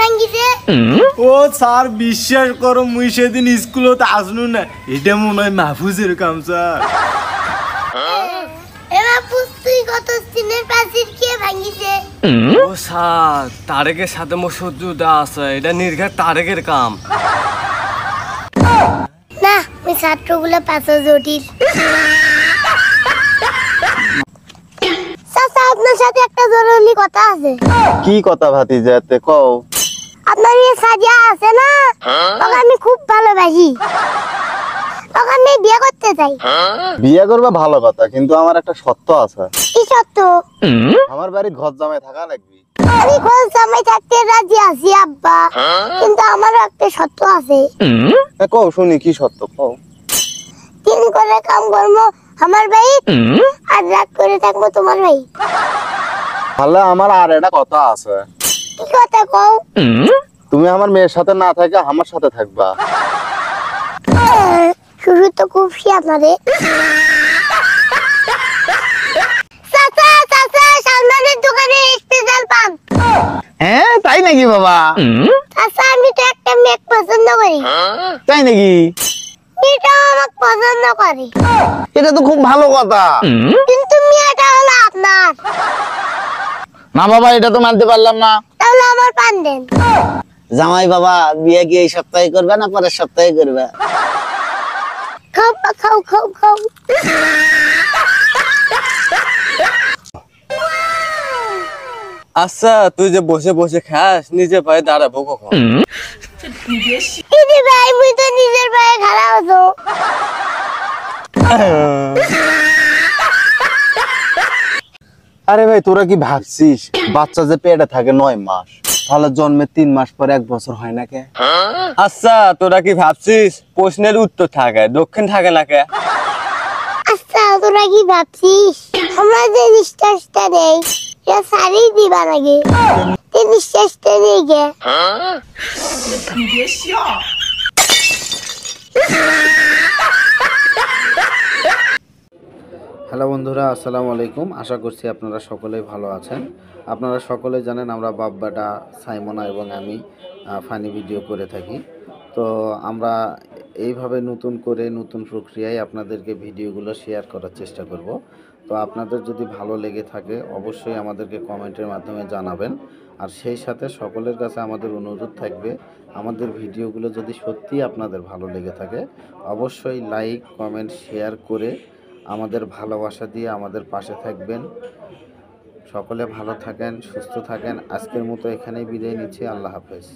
ভাঙিছে? ও স্যার বিশ্বাস করো মুই সেদিন স্কুলত আসনু না, এটা মনে হয় মাহফুজের কাম স্যার। মাহফুজ তুই কত দিনের প্রাচীর কে ভাঙিছে? ও স্যার তারেকের সাথে মোর শত্রুতা আছে, এটা নির্ঘাত তারেকের কাম। না ওই ছাত্রগুলো পাঁচ জটিল। চাচা আপনার সাথে একটা জরুরি কথা আছে। কি কথা ভাতিজাতে কও? আপনার এই সাজিয়া আছে না, ওকে আমি খুব ভালোবাসি, ওকে আমি বিয়ে করতে চাই। বিয়ে করবা ভালো কথা, কিন্তু আমার একটা শর্ত আছে। কি সত্য? আমার বাড়ির ঘর জামাই থাকা লাগবে। আমি ঘর জামাই থাকতে রাজি আছি আব্বা, কিন্তু আমারও একটা সত্য আছে। কও শুনি কি সত্য কও। দিন করে কাম করবো আমার ভাই, আর রাত করে থাকবো তোমার ভাই। তাহলে আমার আর একটা কথা আছে। কি কথা কও? তুমি আমার মেয়ের সাথে না থাকে আমার সাথে থাকবা। শুরু তো খুব আপনারে। চাচা চাচা সালমানের দোকানে স্পেশাল পান। হ্যাঁ তাই নাকি বাবা? চাচা আমি তো একটা মেয়ে পছন্দ করি। তাই নাকি? মেয়েটাও আমাকে পছন্দ করে। এটা তো খুব ভালো কথা। কিন্তু মেয়েটা হলো আপনার। না বাবা, এটা তো মানতে পারলাম না। তাহলে আমার পান দেন। জামাই বাবা বিয়ে কি এই সপ্তাহে করবে না পরের সপ্তাহে করবে? খাও খাও খাও খাও। আচ্ছা তুই যে বসে বসে খাস, নিজে পায়ে দাঁড়াবো কখন? দিদি ভাই মুই তো নিজের পায়ে খাড়া হতো। আরে ভাই তোরা কি ভাবছিস বাচ্চা যে পেটে থাকে 9 মাস, তাহলে জন্মের 3 মাস পরে 1 বছর হয় না কে? আচ্ছা তোরা কি ভাবছিস প্রশ্নের উত্তর থাকে দক্ষিণ থাকে না কে? আচ্ছা তোরা কি ভাবছিস আমরা যে নিঃশ্বাসটা নেই এটা সারি দিবা নাকি? এই নিঃশ্বাসটা নেই গে। হ্যালো বন্ধুরা, আসসালামু আলাইকুম। আশা করছি আপনারা সকলেই ভালো আছেন। আপনারা সকলেই জানেন আমরা বাব্বাটা, সাইমনা এবং আমি ফানি ভিডিও করে থাকি। তো আমরা এইভাবে নতুন করে নতুন প্রক্রিয়ায় আপনাদেরকে ভিডিওগুলো শেয়ার করার চেষ্টা করব। তো আপনাদের যদি ভালো লেগে থাকে অবশ্যই আমাদেরকে কমেন্টের মাধ্যমে জানাবেন। আর সেই সাথে সকলের কাছে আমাদের অনুরোধ থাকবে, আমাদের ভিডিওগুলো যদি সত্যিই আপনাদের ভালো লেগে থাকে অবশ্যই লাইক, কমেন্ট, শেয়ার করে আমাদের ভালোবাসা দিয়ে আমাদের পাশে থাকবেন। সকলে ভালো থাকেন, সুস্থ থাকেন। আজকের মতো এখানেই বিদায় নিচ্ছি। আল্লাহ হাফেজ।